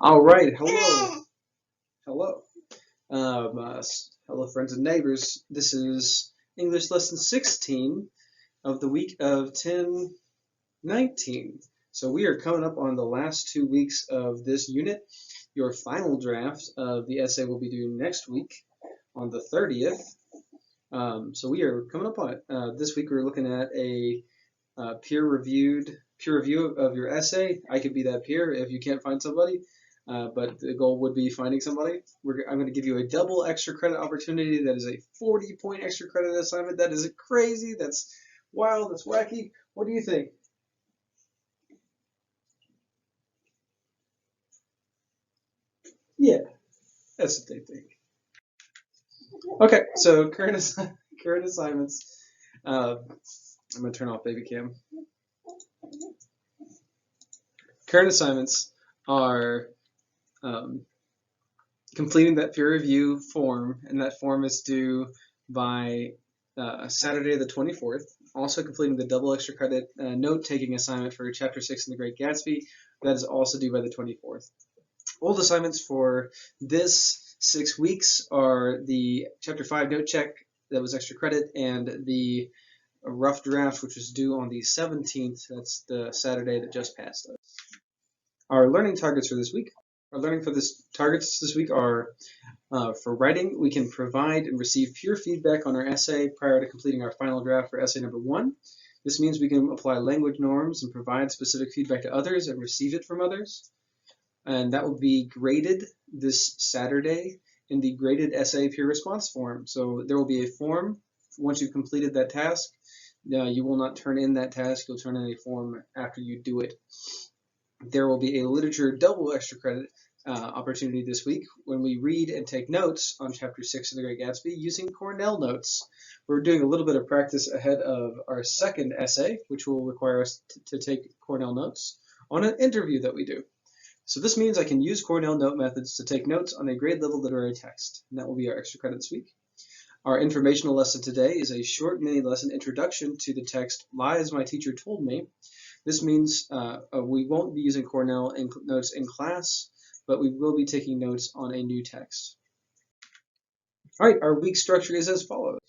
All right, hello, hello, friends and neighbors. This is English lesson 16 of the week of 10/19. So we are coming up on the last 2 weeks of this unit. Your final draft of the essay will be due next week on the 30th. So we are coming up on it. This week we're looking at a peer review of your essay. I could be that peer if you can't find somebody. But the goal would be finding somebody. I'm going to give you a double extra credit opportunity. That is a 40-point extra credit assignment. That is crazy. That's wild. That's wacky. What do you think? Yeah, that's what they think. Okay, so current assignments. I'm going to turn off baby cam. Current assignments are completing that peer review form, and that form is due by Saturday the 24th. Also completing the double extra credit note-taking assignment for Chapter 6 in The Great Gatsby. That is also due by the 24th. Old assignments for this 6 weeks are the Chapter 5 note check that was extra credit, and the rough draft, which was due on the 17th. That's the Saturday that just passed us. Our learning targets for this week. Our learning for this targets this week are for writing. We can provide and receive peer feedback on our essay prior to completing our final draft for essay number 1. This means we can apply language norms and provide specific feedback to others and receive it from others. And that will be graded this Saturday in the graded essay peer response form. So there will be a form once you've completed that task. You will not turn in that task. You'll turn in a form after you do it. There will be a literature double extra credit opportunity this week when we read and take notes on Chapter 6 of The Great Gatsby using Cornell notes. We're doing a little bit of practice ahead of our second essay, which will require us to take Cornell notes on an interview that we do. So this means I can use Cornell note methods to take notes on a grade level literary text, and that will be our extra credit this week. Our informational lesson today is a short mini lesson introduction to the text Lies My Teacher Told Me. This means we won't be using Cornell notes in class, but we will be taking notes on a new text. All right, our week structure is as follows.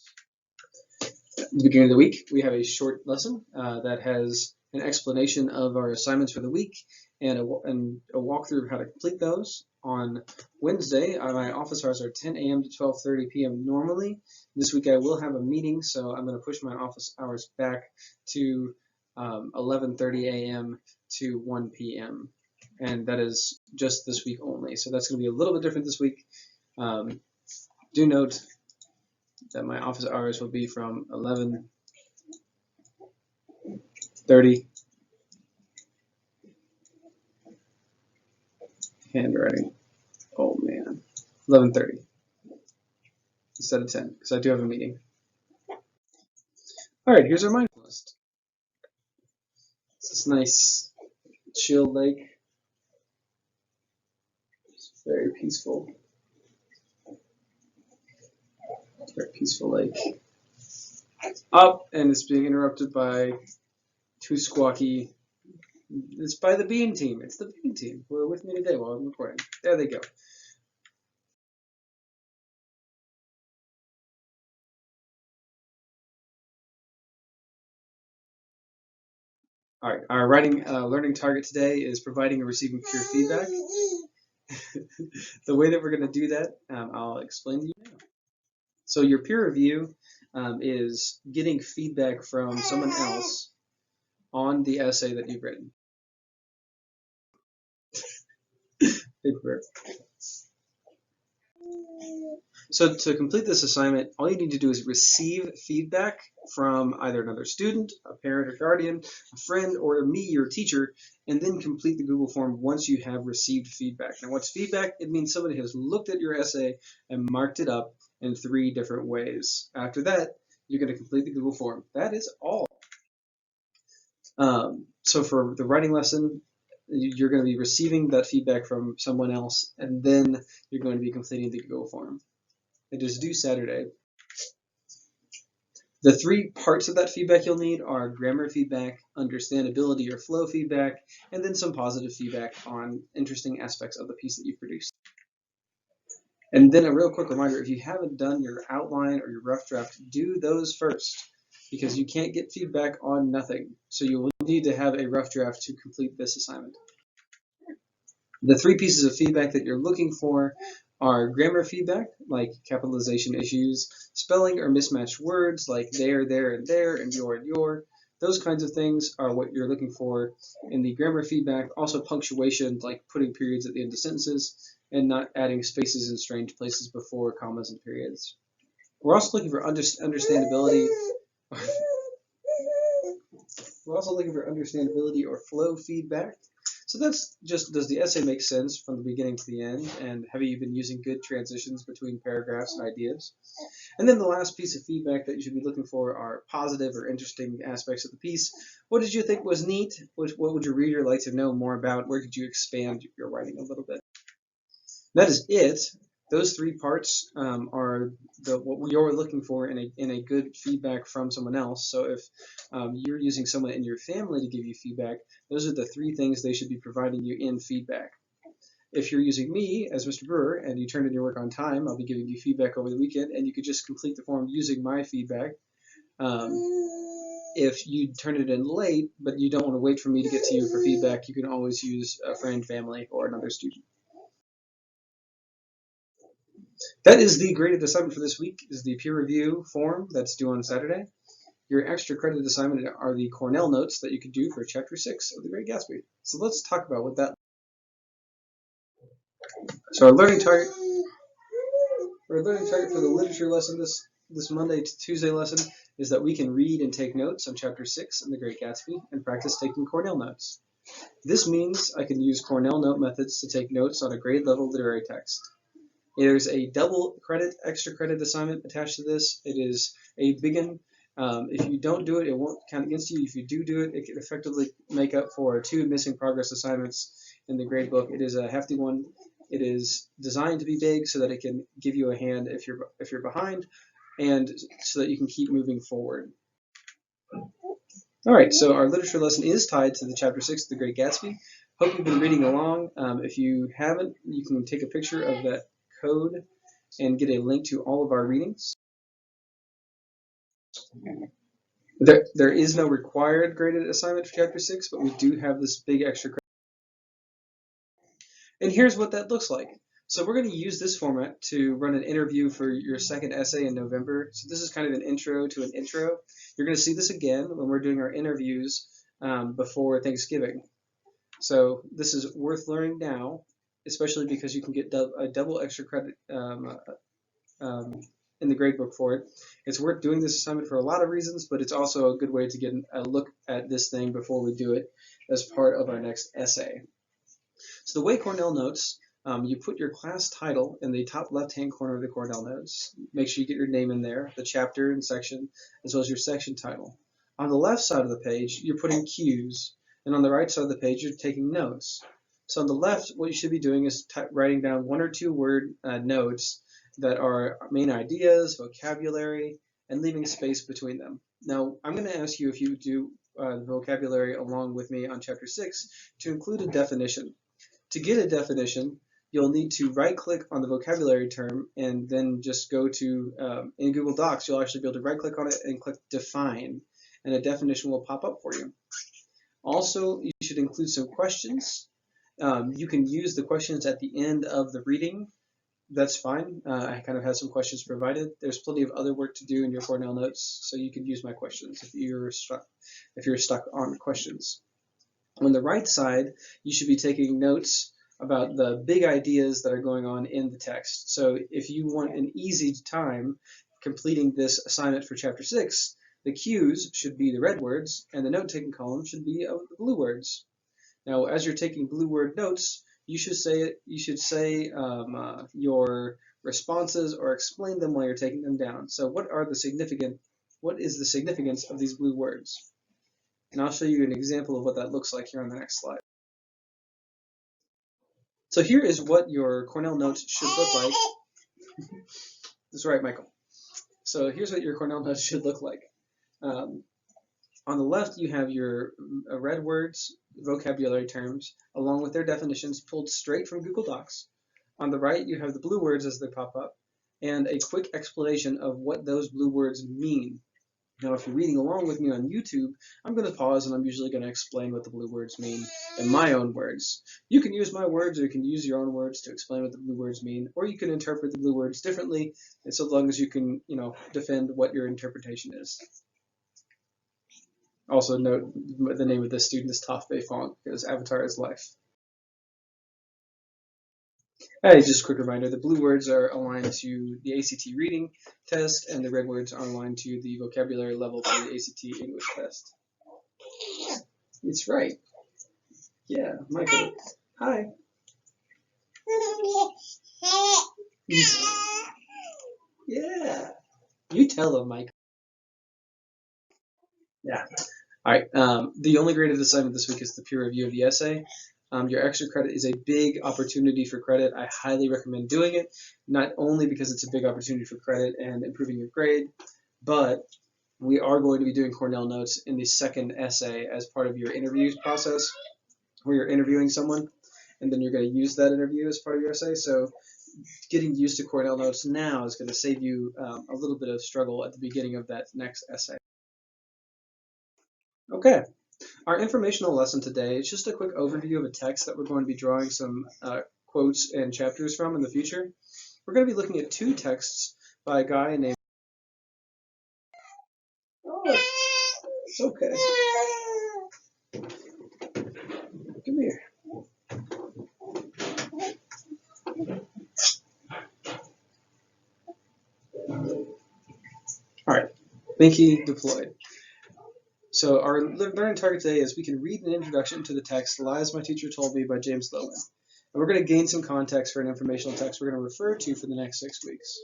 At the beginning of the week, we have a short lesson that has an explanation of our assignments for the week and a walkthrough of how to complete those. On Wednesday, my office hours are 10 a.m. to 12:30 p.m. normally. This week I will have a meeting, so I'm going to push my office hours back to 11:30 a.m. to 1 p.m. And that is just this week only. So that's going to be a little bit different this week. Do note that my office hours will be from 11:30. Handwriting. Oh man. 11:30 instead of 10 because I do have a meeting. All right, here's our mindful list. It's this nice chill lake. It's very peaceful. Very peaceful lake. Up, and it's being interrupted by two squawky. It's by the Bean team. It's the Bean team who are with me today while I'm recording. There they go. All right, our learning target today is providing and receiving peer feedback. The way that we're going to do that, I'll explain to you now. So your peer review is getting feedback from someone else on the essay that you've written. So to complete this assignment, all you need to do is receive feedback from either another student, a parent or guardian, a friend, or me, your teacher, and then complete the Google form once you have received feedback. Now, what's feedback? It means somebody has looked at your essay and marked it up in 3 different ways. After that, you're going to complete the Google form. That is all. So for the writing lesson, you're going to be receiving that feedback from someone else, and then you're going to be completing the Google form. It is due Saturday. The three parts of that feedback you'll need are grammar feedback, understandability or flow feedback, and then some positive feedback on interesting aspects of the piece that you produced. And then a real quick reminder, if you haven't done your outline or your rough draft, do those first, because you can't get feedback on nothing. So you will need to have a rough draft to complete this assignment. The three pieces of feedback that you're looking for are grammar feedback, like capitalization issues, spelling or mismatched words, like there, and your. Those kinds of things are what you're looking for in the grammar feedback. Also punctuation, like putting periods at the end of sentences, and not adding spaces in strange places before commas and periods. We're also looking for understandability. We're also looking for understandability or flow feedback. So that's just, does the essay make sense from the beginning to the end, and have you been using good transitions between paragraphs and ideas? And then the last piece of feedback that you should be looking for are positive or interesting aspects of the piece. What did you think was neat? What would your reader like to know more about? Where could you expand your writing a little bit? That is it. Those three parts are what you're looking for in a good feedback from someone else. So if you're using someone in your family to give you feedback, those are the three things they should be providing you in feedback. If you're using me as Mr. Brewer and you turn in your work on time, I'll be giving you feedback over the weekend, and you could just complete the form using my feedback. If you turn it in late, but you don't want to wait for me to get to you for feedback, you can always use a friend, family, or another student. That is the graded assignment for this week, is the peer review form that's due on Saturday. Your extra credit assignment are the Cornell notes that you could do for Chapter 6 of The Great Gatsby. So let's talk about what that. So our learning target for the literature lesson this Monday to Tuesday lesson is that we can read and take notes on Chapter 6 in The Great Gatsby and practice taking Cornell notes. This means I can use Cornell note methods to take notes on a grade level literary text. There's a double credit, extra credit assignment attached to this. It is a big one. If you don't do it, it won't count against you. If you do it, it can effectively make up for 2 missing progress assignments in the grade book. It is a hefty one. It is designed to be big so that it can give you a hand if you're behind, and so that you can keep moving forward. All right, so our literature lesson is tied to the Chapter 6 of The Great Gatsby. Hope you've been reading along. If you haven't, you can take a picture of that code and get a link to all of our readings. There is no required graded assignment for Chapter 6, but we do have this big extra credit. And here's what that looks like. So we're going to use this format to run an interview for your second essay in November. So this is kind of an intro to an intro. You're going to see this again when we're doing our interviews before Thanksgiving. So this is worth learning now, especially because you can get a double extra credit in the gradebook for it. It's worth doing this assignment for a lot of reasons, but it's also a good way to get a look at this thing before we do it as part of our next essay. So the way Cornell notes, you put your class title in the top left-hand corner of the Cornell notes. Make sure you get your name in there, the chapter and section, as well as your section title. On the left side of the page, you're putting cues, and on the right side of the page, you're taking notes. So on the left, what you should be doing is writing down 1 or 2 word notes that are main ideas, vocabulary, and leaving space between them. Now, I'm going to ask you, if you do the vocabulary along with me on Chapter 6, to include a definition. To get a definition, you'll need to right-click on the vocabulary term and then just go to, in Google Docs, you'll actually be able to right-click on it and click Define, and a definition will pop up for you. Also, you should include some questions. You can use the questions at the end of the reading. That's fine. I kind of have some questions provided. There's plenty of other work to do in your Cornell notes, so you can use my questions if you're stuck on questions. On the right side, you should be taking notes about the big ideas that are going on in the text. So if you want an easy time completing this assignment for Chapter 6, the cues should be the red words, and the note-taking column should be of the blue words. Now, as you're taking blue word notes, you should say your responses or explain them while you're taking them down. So what is the significance of these blue words? And I'll show you an example of what that looks like here on the next slide. So here is what your Cornell notes should look like. That's right, Michael. So here's what your Cornell notes should look like. Um, on the left, you have your red words, vocabulary terms, along with their definitions pulled straight from Google Docs. On the right, you have the blue words as they pop up, and a quick explanation of what those blue words mean. Now, if you're reading along with me on YouTube, I'm going to pause and I'm usually going to explain what the blue words mean in my own words. You can use my words or you can use your own words to explain what the blue words mean, or you can interpret the blue words differently, and so long as you can, defend what your interpretation is. Also note the name of this student is Tofbe Font because Avatar is life. Hey, just a quick reminder, the blue words are aligned to the ACT reading test, and the red words are aligned to the vocabulary level for the ACT English test. It's right. Yeah, Michael. Hi. Yeah. You tell him, Michael. Yeah. All right. The only graded assignment this week is the peer review of the essay. Your extra credit is a big opportunity for credit. I highly recommend doing it, not only because it's a big opportunity for credit and improving your grade, but we are going to be doing Cornell notes in the second essay as part of your interviews process, where you're interviewing someone, and then you're going to use that interview as part of your essay. So getting used to Cornell notes now is going to save you a little bit of struggle at the beginning of that next essay. Okay. Our informational lesson today is just a quick overview of a text that we're going to be drawing some quotes and chapters from in the future. We're going to be looking at two texts by a guy named... Oh, it's okay. Come here. All right. Binky deployed. So our learning target today is we can read an introduction to the text Lies My Teacher Told Me by James Lowen. And we're going to gain some context for an informational text we're going to refer to for the next 6 weeks.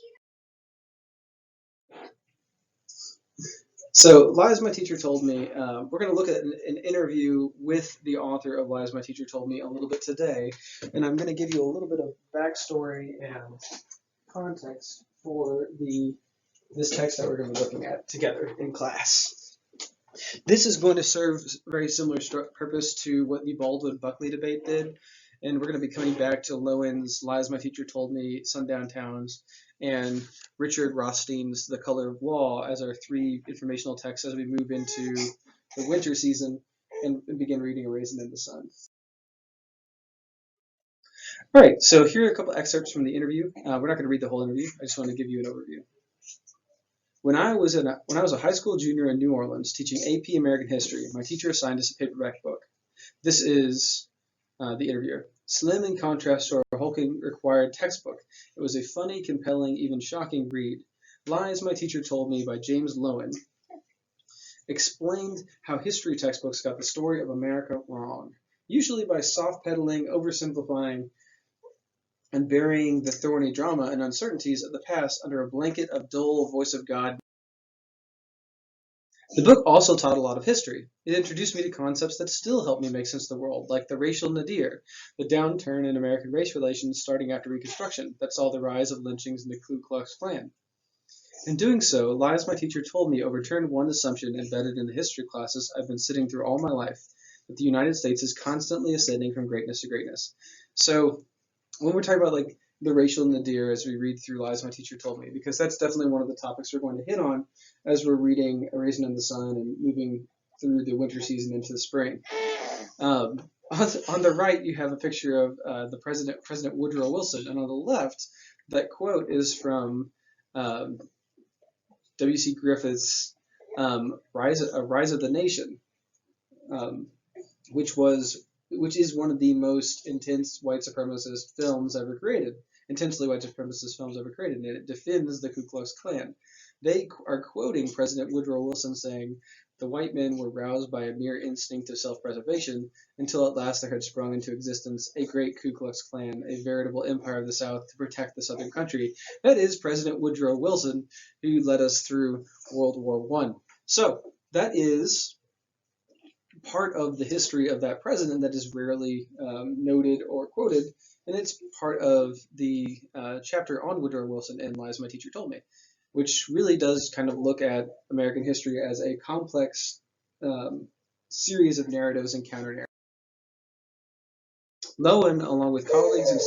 So Lies My Teacher Told Me, we're going to look at an interview with the author of Lies My Teacher Told Me a little bit today. And I'm going to give you a little bit of backstory and context for this text that we're going to be looking at together in class. This is going to serve a very similar purpose to what the Baldwin-Buckley debate did, and we're going to be coming back to Lowen's Lies My Teacher Told Me, Sundown Towns, and Richard Rothstein's The Color of Law as our three informational texts as we move into the winter season and begin reading A Raisin in the Sun. All right, so here are a couple excerpts from the interview. We're not going to read the whole interview. I just want to give you an overview. When I was a high school junior in New Orleans teaching AP American History, my teacher assigned us a paperback book. This is the interviewer. Slim in contrast to our hulking required textbook, it was a funny, compelling, even shocking read. Lies My Teacher Told Me by James Lowen explained how history textbooks got the story of America wrong, usually by soft-pedaling, oversimplifying, and burying the thorny drama and uncertainties of the past under a blanket of dull voice of God. The book also taught a lot of history. It introduced me to concepts that still help me make sense of the world, like the racial nadir, the downturn in American race relations starting after Reconstruction that saw the rise of lynchings in the Ku Klux Klan. In doing so, Lies My Teacher Told Me overturned one assumption embedded in the history classes I've been sitting through all my life, that the United States is constantly ascending from greatness to greatness. So when we're talking about like the racial nadir as we read through Lies My Teacher Told Me, because that's definitely one of the topics we're going to hit on as we're reading A Raisin in the Sun and moving through the winter season into the spring. On the right, you have a picture of the President Woodrow Wilson, and on the left, that quote is from W.C. Griffith's Rise of the Nation, which is one of the most intense white supremacist films ever created. Intensely white supremacist films ever created, and it defends the Ku Klux Klan. They are quoting President Woodrow Wilson saying, "The white men were roused by a mere instinct of self-preservation until at last there had sprung into existence a great Ku Klux Klan, a veritable empire of the South to protect the Southern country." That is President Woodrow Wilson, who led us through World War I. So that is part of the history of that president that is rarely noted or quoted, and it's part of the chapter on Woodrow Wilson in Lies My Teacher Told Me. which really does kind of look at American history as a complex series of narratives and counter-narratives. Lowen, along with colleagues and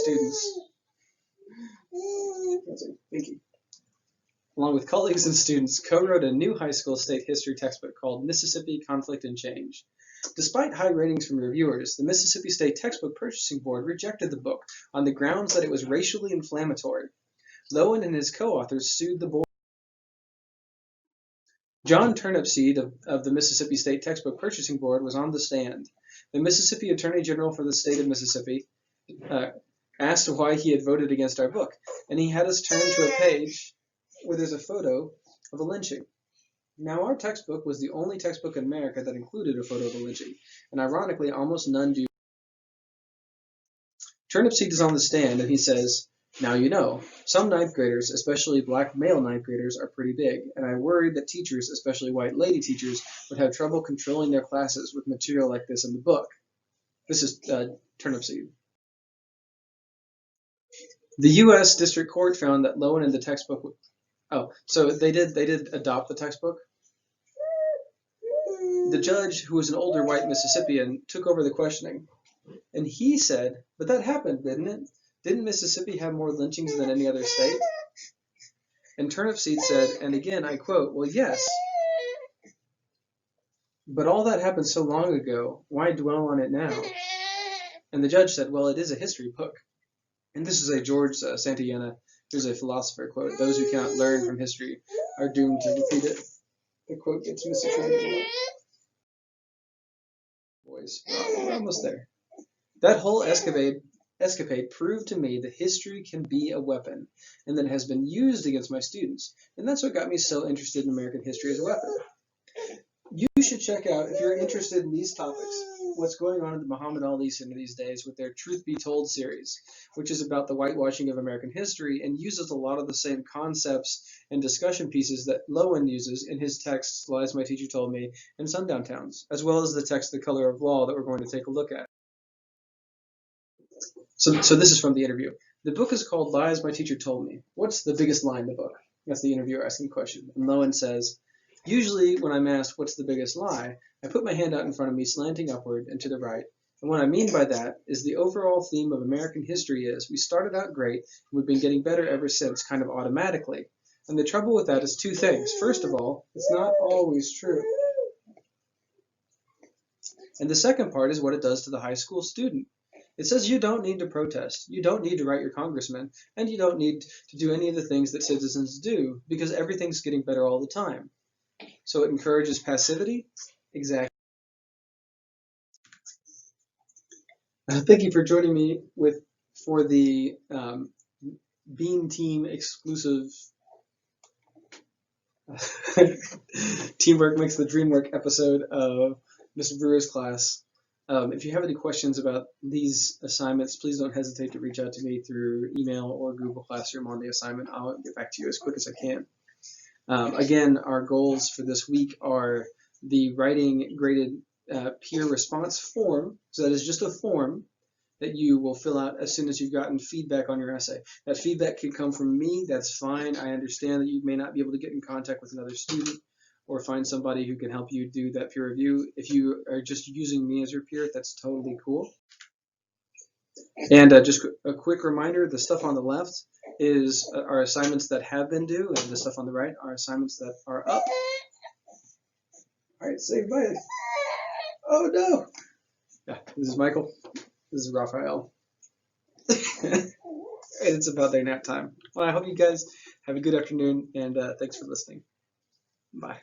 students, co-wrote a new high school state history textbook called Mississippi Conflict and Change. Despite high ratings from reviewers, the Mississippi State Textbook Purchasing Board rejected the book on the grounds that it was racially inflammatory. Lowen and his co-authors sued the board. John Turnipseed of the Mississippi State Textbook Purchasing Board was on the stand. The Mississippi Attorney General for the state of Mississippi asked why he had voted against our book, and he had us turn to a page where there's a photo of a lynching. Now, our textbook was the only textbook in America that included a photo of a lynching, and ironically, almost none do. Turnipseed is on the stand, and he says, "Now you know, some ninth graders, especially black male ninth graders, are pretty big, and I worried that teachers, especially white lady teachers, would have trouble controlling their classes with material like this in the book." This is Turnipseed. The U.S. District Court found that Lowen and the textbook. So they did adopt the textbook. The judge, who was an older white Mississippian, took over the questioning, and he said, "But that happened, didn't it? Didn't Mississippi have more lynchings than any other state?" And Turnipseed said, and again I quote, "Well, yes, but all that happened so long ago. Why dwell on it now?" And the judge said, "Well, it is a history book." And this is a George Santayana, who's a philosopher, quote, "Those who cannot learn from history are doomed to repeat it." The quote gets misinterpreted a lot. Boys, we're almost there. That whole escapade proved to me that history can be a weapon, and that it has been used against my students. And that's what got me so interested in American history as a weapon. You should check out, if you're interested in these topics, what's going on in the Muhammad Ali Center these days with their Truth Be Told series, which is about the whitewashing of American history and uses a lot of the same concepts and discussion pieces that Lowen uses in his texts, Lies My Teacher Told Me, and Sundown Towns, as well as the text The Color of Law that we're going to take a look at. So this is from the interview. The book is called Lies My Teacher Told Me. What's the biggest lie in the book? That's the interviewer asking the question. And Lowen says, "Usually when I'm asked what's the biggest lie, I put my hand out in front of me slanting upward and to the right. And what I mean by that is the overall theme of American history is we started out great and we've been getting better ever since, kind of automatically. And the trouble with that is two things. First of all, it's not always true. And the second part is what it does to the high school student. It says you don't need to protest, you don't need to write your congressman, and you don't need to do any of the things that citizens do because everything's getting better all the time. So it encourages passivity? Exactly. Thank you for joining me for the Bean Team exclusive Teamwork Makes the Dream Work episode of Mr. Brewer's class. If you have any questions about these assignments, please don't hesitate to reach out to me through email or Google Classroom on the assignment. I'll get back to you as quick as I can. Again, our goals for this week are the writing graded peer response form. So that is just a form that you will fill out as soon as you've gotten feedback on your essay. That feedback can come from me. That's fine. I understand that you may not be able to get in contact with another student or find somebody who can help you do that peer review. If you are just using me as your peer, that's totally cool. And just a quick reminder, the stuff on the left is our assignments that have been due, and the stuff on the right are assignments that are up. All right, saved by it. Oh no! Yeah, this is Michael. This is Raphael. It's about their nap time. Well, I hope you guys have a good afternoon, and thanks for listening. Bye.